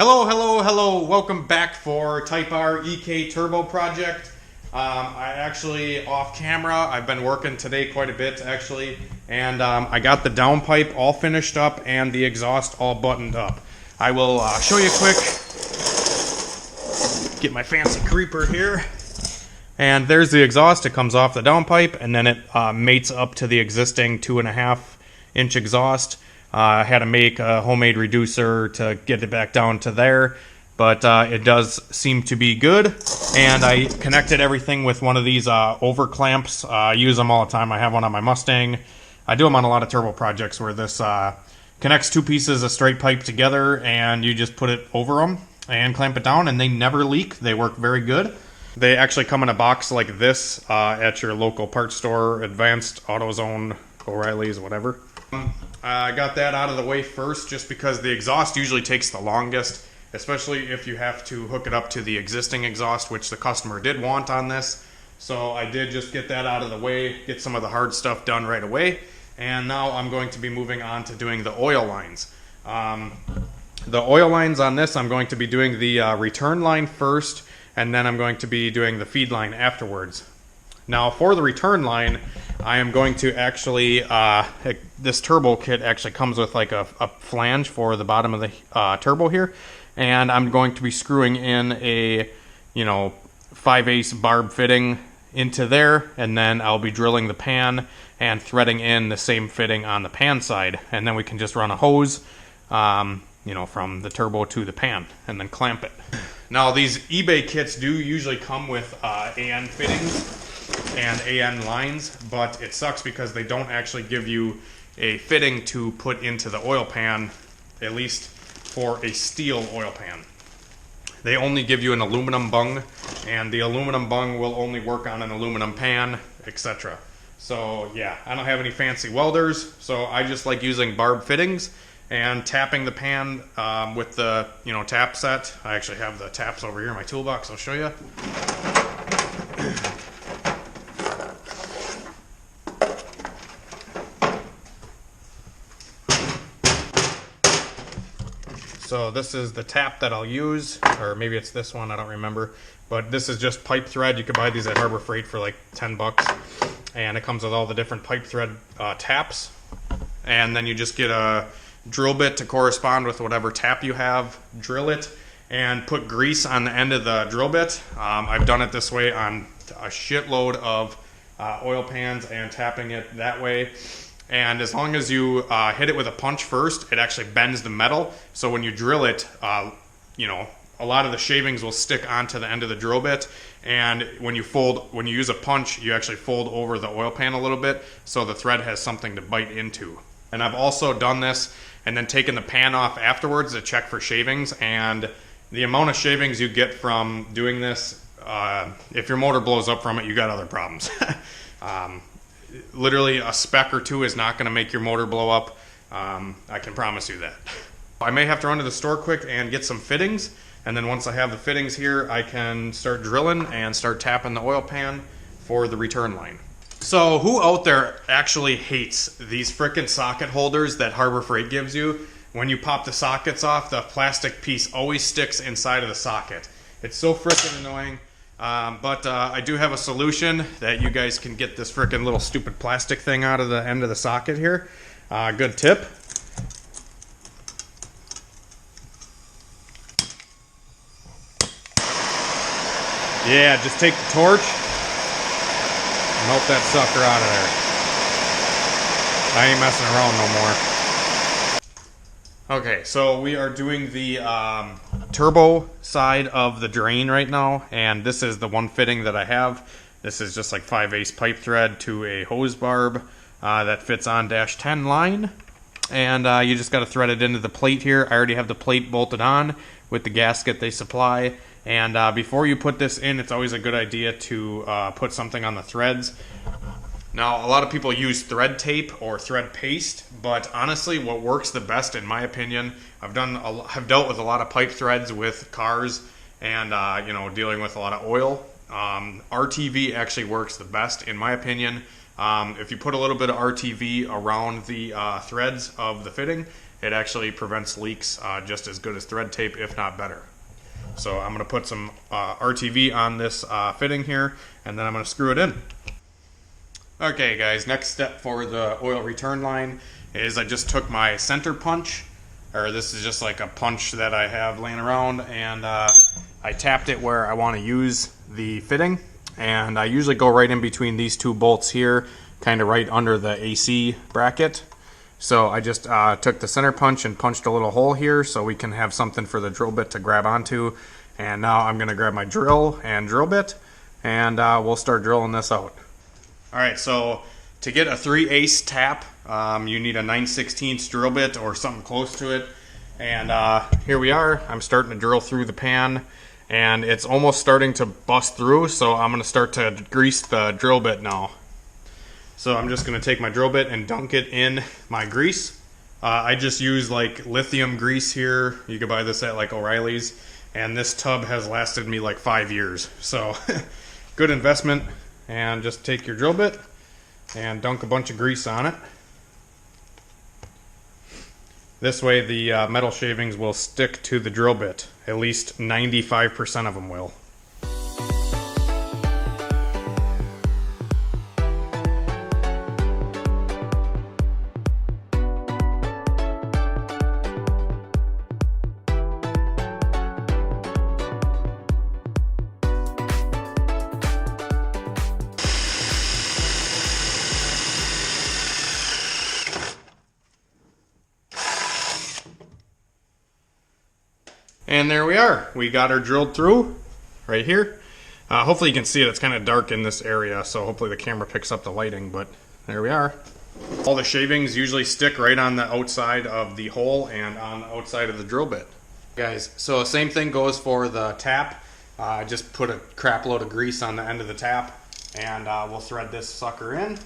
Hello, welcome back for Type R EK Turbo project. I actually, off camera, I've been working today quite a bit actually, and I got the downpipe all finished up and the exhaust all buttoned up. I will show you quick, get my fancy creeper here, and there's the exhaust. It comes off the downpipe and then it mates up to the existing 2.5-inch exhaust. I had to make a homemade reducer to get it back down to there, but it does seem to be good. And I connected everything with one of these over clamps. I use them all the time. I have one on my Mustang. I do them on a lot of turbo projects where this connects two pieces of straight pipe together and you just put it over them and clamp it down, and they never leak. They work very good. They actually come in a box like this at your local parts store, Advanced, AutoZone, O'Reilly's, whatever. I got that out of the way first just because the exhaust usually takes the longest, especially if you have to hook it up to the existing exhaust, which the customer did want on this. So I did just get that out of the way, get some of the hard stuff done right away, and now I'm going to be moving on to doing the oil lines. The oil lines on this, I'm going to be doing the return line first, and then I'm going to be doing the feed line afterwards. Now for the return line, I am going to actually, this turbo kit actually comes with like a flange for the bottom of the turbo here, and I'm going to be screwing in a 5/8 barb fitting into there, and then I'll be drilling the pan and threading in the same fitting on the pan side, and then we can just run a hose from the turbo to the pan and then clamp it. Now these eBay kits do usually come with AN fittings and AN lines, but it sucks because they don't actually give you a fitting to put into the oil pan, at least for a steel oil pan. They only give you an aluminum bung, and the aluminum bung will only work on an aluminum pan, etc. So yeah, I don't have any fancy welders, so I just like using barb fittings and tapping the pan with the tap set. I actually have the taps over here in my toolbox. I'll show you. So this is the tap that I'll use, or maybe it's this one, I don't remember. But this is just pipe thread. You can buy these at Harbor Freight for like 10 bucks. And it comes with all the different pipe thread taps. And then you just get a drill bit to correspond with whatever tap you have, drill it, and put grease on the end of the drill bit. I've done it this way on a shitload of oil pans and tapping it that way. And as long as you hit it with a punch first, it actually bends the metal. So when you drill it, a lot of the shavings will stick onto the end of the drill bit. And when you use a punch, you actually fold over the oil pan a little bit, so the thread has something to bite into. And I've also done this and then taken the pan off afterwards to check for shavings. And the amount of shavings you get from doing this, if your motor blows up from it, you got other problems. Literally a speck or two is not going to make your motor blow up. I can promise you that. I may have to run to the store quick and get some fittings, and then once I have the fittings here, I can start drilling and start tapping the oil pan for the return line. So who out there actually hates these frickin' socket holders that Harbor Freight gives you? When you pop the sockets off, the plastic piece always sticks inside of the socket. It's so frickin' annoying. But I do have a solution that you guys can get this frickin' little stupid plastic thing out of the end of the socket here. Good tip. Yeah, just take the torch and melt that sucker out of there. I ain't messing around no more. Okay, so we are doing the turbo side of the drain right now, and this is the one fitting that I have. This is just like 5/8 pipe thread to a hose barb that fits on -10 line, and you just got to thread it into the plate here. I already have the plate bolted on with the gasket they supply, and before you put this in, it's always a good idea to put something on the threads. Now, a lot of people use thread tape or thread paste, but honestly, what works the best, in my opinion, I've dealt with a lot of pipe threads with cars, and dealing with a lot of oil. RTV actually works the best, in my opinion. If you put a little bit of RTV around the threads of the fitting, it actually prevents leaks just as good as thread tape, if not better. So I'm going to put some RTV on this fitting here, and then I'm going to screw it in. Okay guys, next step for the oil return line is I just took my center punch, or this is just like a punch that I have laying around, and I tapped it where I want to use the fitting, and I usually go right in between these two bolts here, kind of right under the AC bracket. So I just took the center punch and punched a little hole here so we can have something for the drill bit to grab onto. And now I'm going to grab my drill and drill bit, and we'll start drilling this out. Alright, so to get a 3/8 tap, you need a 9/16 drill bit or something close to it. And here we are. I'm starting to drill through the pan, and it's almost starting to bust through, so I'm going to start to grease the drill bit now. So I'm just going to take my drill bit and dunk it in my grease. I just use like lithium grease here. You can buy this at like O'Reilly's, and this tub has lasted me like 5 years. So good investment. And just take your drill bit and dunk a bunch of grease on it. This way the metal shavings will stick to the drill bit. At least 95% of them will. And there we are. We got her drilled through right here. Hopefully you can see it. It's kind of dark in this area, so hopefully the camera picks up the lighting, but there we are. All the shavings usually stick right on the outside of the hole and on the outside of the drill bit. Guys, so same thing goes for the tap. Just put a crap load of grease on the end of the tap, and we'll thread this sucker in.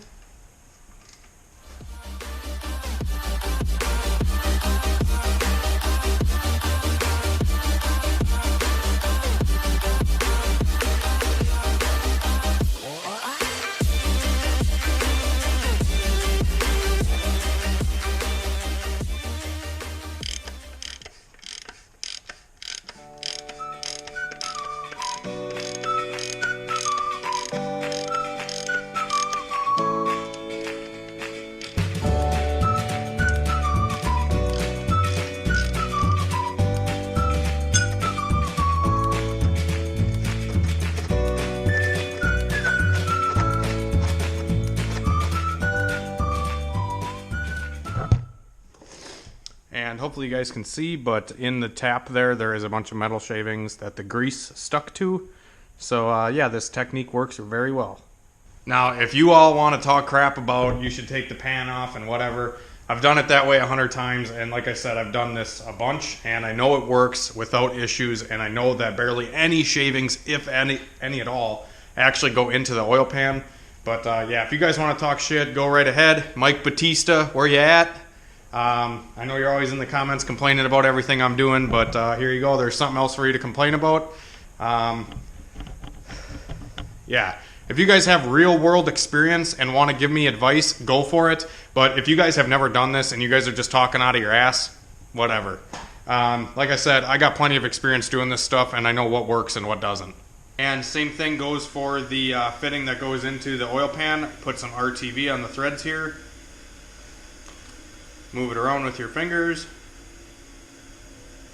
And hopefully you guys can see, but in the tap there is a bunch of metal shavings that the grease stuck to. So yeah, this technique works very well. Now, if you all want to talk crap about you should take the pan off and whatever, I've done it that way 100 times, and like I said, I've done this a bunch, and I know it works without issues, and I know that barely any shavings, if any at all, actually go into the oil pan. But yeah, if you guys want to talk shit, go right ahead. Mike Batista, where you at? I know you're always in the comments complaining about everything I'm doing, but here you go. There's something else for you to complain about. Yeah, if you guys have real world experience and want to give me advice, go for it. But if you guys have never done this and you guys are just talking out of your ass, whatever. Like I said, I got plenty of experience doing this stuff, and I know what works and what doesn't. And same thing goes for the fitting that goes into the oil pan. Put some RTV on the threads here. Move it around with your fingers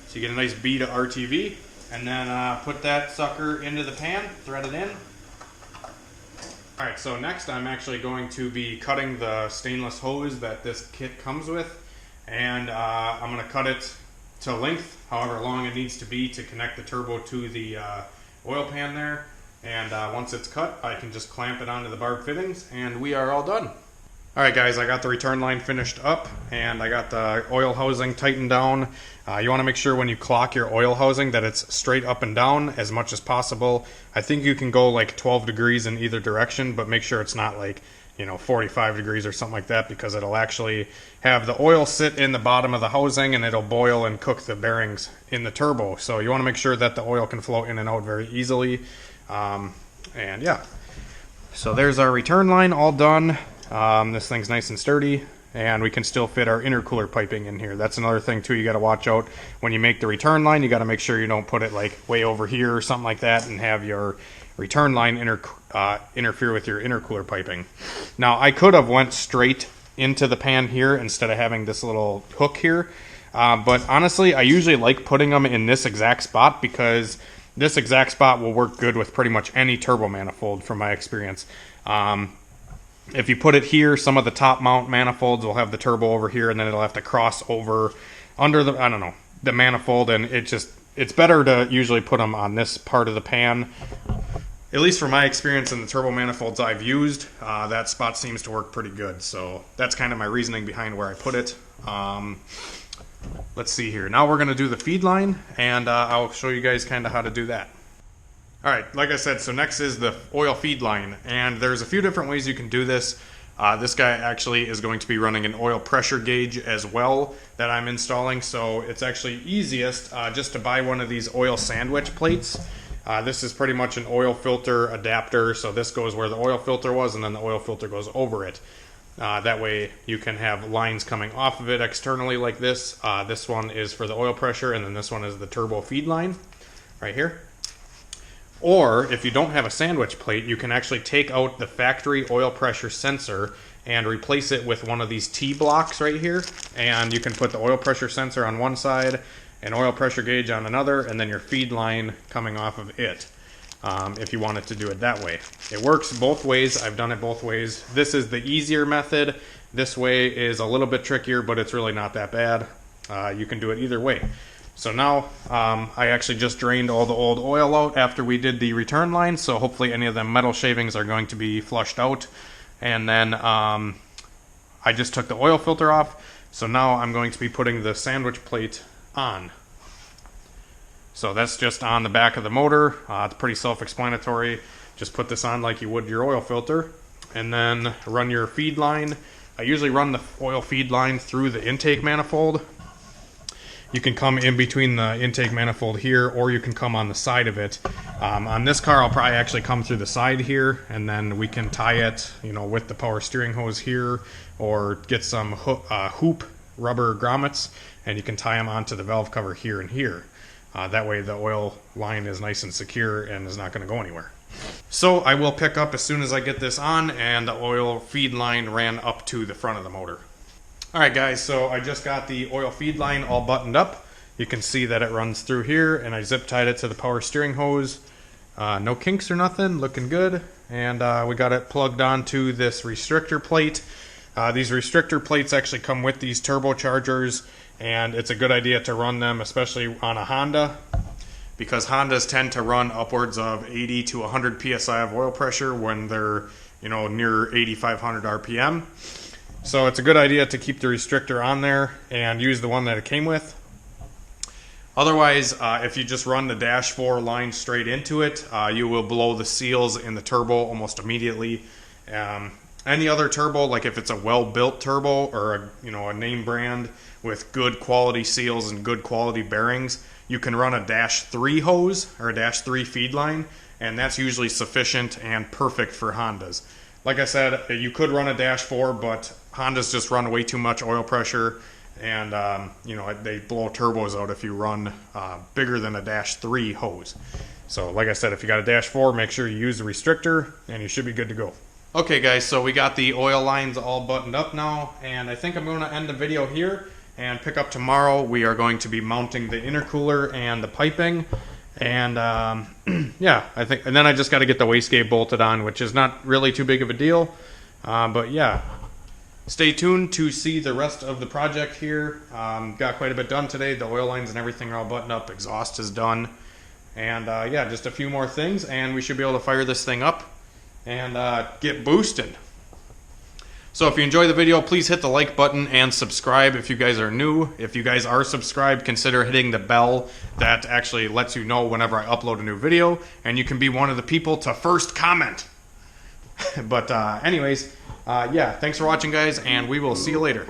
so you get a nice bead of RTV, and then put that sucker into the pan, thread it in. Alright, so next I'm actually going to be cutting the stainless hose that this kit comes with, and I'm going to cut it to length, however long it needs to be to connect the turbo to the oil pan there. And once it's cut, I can just clamp it onto the barb fittings, and we are all done. Alright guys, I got the return line finished up, and I got the oil housing tightened down. You want to make sure when you clock your oil housing that it's straight up and down as much as possible. I think you can go like 12 degrees in either direction, but make sure it's not like, 45 degrees or something like that, because it'll actually have the oil sit in the bottom of the housing and it'll boil and cook the bearings in the turbo. So you want to make sure that the oil can flow in and out very easily. And yeah, so there's our return line all done. This thing's nice and sturdy, and we can still fit our intercooler piping in here. That's another thing too, you got to watch out when you make the return line. You got to make sure you don't put it like way over here or something like that and have your return line interfere with your intercooler piping. Now I could have went straight into the pan here instead of having this little hook here, but honestly I usually like putting them in this exact spot because this exact spot will work good with pretty much any turbo manifold from my experience. If you put it here, some of the top mount manifolds will have the turbo over here, and then it'll have to cross over under the, I don't know, the manifold, and it's better to usually put them on this part of the pan. At least from my experience in the turbo manifolds I've used, that spot seems to work pretty good. So that's kind of my reasoning behind where I put it. Let's see here. Now we're going to do the feed line, and I'll show you guys kind of how to do that. Alright, like I said, so next is the oil feed line, and there's a few different ways you can do this. This guy actually is going to be running an oil pressure gauge as well that I'm installing, so it's actually easiest just to buy one of these oil sandwich plates. This is pretty much an oil filter adapter, so this goes where the oil filter was, and then the oil filter goes over it. That way you can have lines coming off of it externally like this. This one is for the oil pressure, and then this one is the turbo feed line right here. Or if you don't have a sandwich plate, you can actually take out the factory oil pressure sensor and replace it with one of these T-blocks right here. And you can put the oil pressure sensor on one side, an oil pressure gauge on another, and then your feed line coming off of it, if you wanted to do it that way. It works both ways. I've done it both ways. This is the easier method. This way is a little bit trickier, but it's really not that bad. You can do it either way. So now I actually just drained all the old oil out after we did the return line, so hopefully any of the metal shavings are going to be flushed out. And then I just took the oil filter off, so now I'm going to be putting the sandwich plate on. So that's just on the back of the motor. It's pretty self-explanatory. Just put this on like you would your oil filter, and then run your feed line. I usually run the oil feed line through the intake manifold. You can come in between the intake manifold here, or you can come on the side of it. On this car, I'll probably actually come through the side here, and then we can tie it, you know, with the power steering hose here, or get some hoop rubber grommets, and you can tie them onto the valve cover here and here. That way the oil line is nice and secure and is not going to go anywhere. So I will pick up as soon as I get this on, and the oil feed line ran up to the front of the motor. Alright guys, so I just got the oil feed line all buttoned up. You can see that it runs through here, and I zip tied it to the power steering hose. No kinks or nothing, looking good. And we got it plugged onto this restrictor plate. These restrictor plates actually come with these turbochargers, and it's a good idea to run them, especially on a Honda, because Hondas tend to run upwards of 80 to 100 psi of oil pressure when they're, you know, near 8,500 RPM. So it's a good idea to keep the restrictor on there and use the one that it came with. Otherwise, if you just run the dash 4 line straight into it, you will blow the seals in the turbo almost immediately. Any other turbo, like if it's a well-built turbo or a name brand with good quality seals and good quality bearings, you can run a dash 3 hose or a dash 3 feed line, and that's usually sufficient and perfect for Hondas. Like I said, you could run a dash 4, but Hondas just run way too much oil pressure, and they blow turbos out if you run bigger than a dash 3 hose. So like I said, if you got a dash 4, make sure you use the restrictor and you should be good to go. Okay guys, so we got the oil lines all buttoned up now, and I think I'm going to end the video here and pick up tomorrow. We are going to be mounting the intercooler and the piping, and yeah, I think, and then I just got to get the wastegate bolted on, which is not really too big of a deal, but yeah. Stay tuned to see the rest of the project here. Got quite a bit done today. The oil lines and everything are all buttoned up. Exhaust is done. And yeah, just a few more things, and we should be able to fire this thing up and get boosted. So if you enjoy the video, please hit the like button and subscribe if you guys are new. If you guys are subscribed, consider hitting the bell that actually lets you know whenever I upload a new video, and you can be one of the people to first comment. But anyways, yeah, thanks for watching guys, and we will see you later.